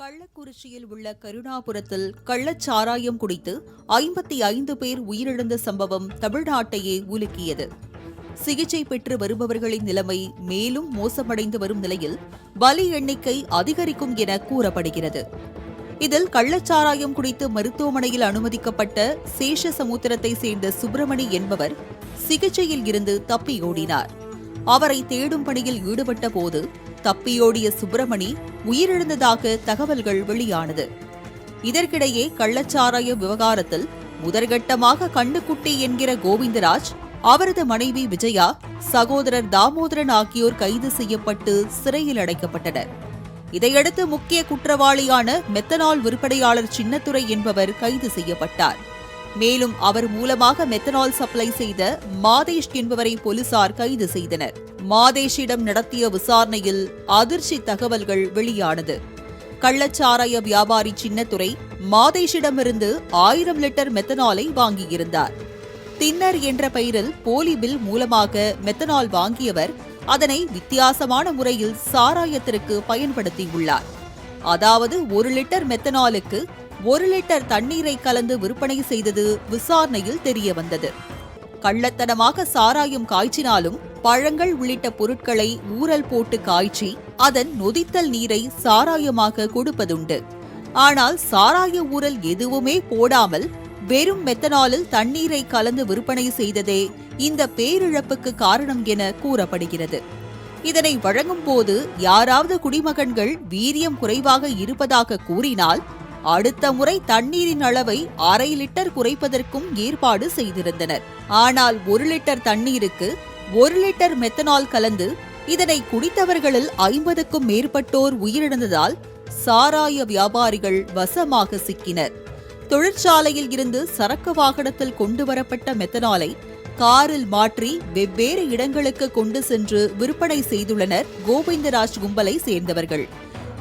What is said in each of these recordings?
கள்ளக்குறிச்சியில் உள்ள கருணாபுரத்தில் கள்ளச்சாராயம் குடித்து 55 பேர் உயிரிழந்த சம்பவம் தமிழ்நாட்டையே உலுக்கியது. சிகிச்சை பெற்று வருபவர்களின் நிலைமை மேலும் மோசமடைந்து வரும் நிலையில் பலி எண்ணிக்கை அதிகரிக்கும் என கூறப்படுகிறது. இதில் கள்ளச்சாராயம் குடித்து மருத்துவமனையில் அனுமதிக்கப்பட்ட சேஷசமுத்திரத்தை சேர்ந்த சுப்பிரமணி என்பவர் சிகிச்சையில் இருந்து தப்பியோடினார். அவரை தேடும் பணியில் ஈடுபட்ட போது தப்பியோடிய சுப்பிரமணி உயிரிழந்ததாக தகவல்கள் வெளியானது. இதற்கிடையே கள்ளச்சாராய விவகாரத்தில் முதற்கட்டமாக கண்ணுக்குட்டி என்கிற கோவிந்தராஜ், அவரது மனைவி விஜயா, சகோதரர் தாமோதரன் ஆகியோர் கைது செய்யப்பட்டு சிறையில் அடைக்கப்பட்டனர். இதையடுத்து முக்கிய குற்றவாளியான மெத்தனால் விற்பனையாளர் சின்னத்துரை என்பவர் கைது செய்யப்பட்டார். மேலும் அவர் மூலமாக மெத்தனால் சப்ளை செய்த மாதேஷ் என்பவரை போலீசார் கைது செய்தனர். மாதேஷிடம் நடத்திய விசாரணையில் அதிர்ச்சி தகவல்கள் வெளியானது. கள்ளச்சாராய வியாபாரி சின்னத்துரை மாதேஷிடமிருந்து 1000 லிட்டர் மெத்தனாலை வாங்கியிருந்தார். தின்னர் என்ற பெயரில் போலி பில் மூலமாக மெத்தனால் வாங்கியவர் அதனை வித்தியாசமான முறையில் சாராயத்திற்கு பயன்படுத்தியுள்ளார். அதாவது 1 லிட்டர் மெத்தனாலுக்கு 1 லிட்டர் தண்ணீரை கலந்து விற்பனை செய்தது விசாரணையில் தெரியவந்தது. கள்ளத்தனமாக சாராயம் காய்ச்சினாலும் பழங்கள் உள்ளிட்ட பொருட்களை ஊறல் போட்டு காய்ச்சி அதன் நொதித்தல் நீரை சாராயமாக கொடுப்பதுண்டு. ஆனால் சாராய ஊறல் எதுவுமே போடாமல் வெறும் மெத்தனாலில் தண்ணீரை கலந்து விற்பனை செய்ததே இந்த பேரிழப்புக்கு காரணம் என கூறப்படுகிறது. இதனை வழங்கும் போது யாராவது குடிமகன்கள் வீரியம் குறைவாக இருப்பதாக கூறினால் அடுத்த முறை தண்ணீரின் அளவை 1/2 லிட்டர் குறைப்பதற்கும் ஏற்பாடு செய்திருந்தனர். ஆனால் 1 லிட்டர் தண்ணீருக்கு 1 லிட்டர் மெத்தனால் கலந்து இதனை குடித்தவர்களில் 50க்கும் மேற்பட்டோர் உயிரிழந்ததால் சாராய வியாபாரிகள் வசமாக சிக்கினர். தொழிற்சாலையில் இருந்து சரக்கு வாகனத்தில் கொண்டுவரப்பட்ட மெத்தனாலை காரில் மாற்றி வெவ்வேறு இடங்களுக்கு கொண்டு சென்று விற்பனை செய்துள்ளனர் கோவிந்தராஜ் கும்பலை சேர்ந்தவர்கள்.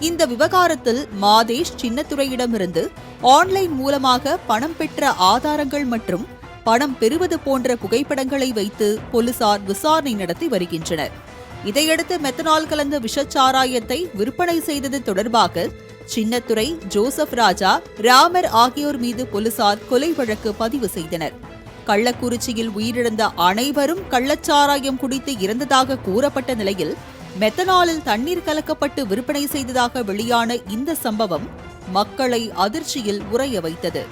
இந்த விவகாரத்தில் மாதேஷ் சின்னத்துரையிடமிருந்து ஆன்லைன் மூலமாக பணம் பெற்ற ஆதாரங்கள் மற்றும் பணம் பெறுவது போன்ற புகைப்படங்களை வைத்து போலீசார் விசாரணை நடத்தி வருகின்றனர். இதையடுத்து மெத்தனால் கலந்த விஷச்சாராயத்தை விற்பனை செய்தது தொடர்பாக சின்னத்துரை, ஜோசப் ராஜா, ராமர் ஆகியோர் மீது போலீசார் கொலை வழக்கு பதிவு செய்தனர். கள்ளக்குறிச்சியில் உயிரிழந்த அனைவரும் கள்ளச்சாராயம் குடித்து இறந்ததாக கூறப்பட்ட நிலையில் மெத்தனாலில் தண்ணீர் கலக்கப்பட்டு விற்பனை செய்ததாக வெளியான இந்த சம்பவம் மக்களை அதிர்ச்சியில் உறைய வைத்தது.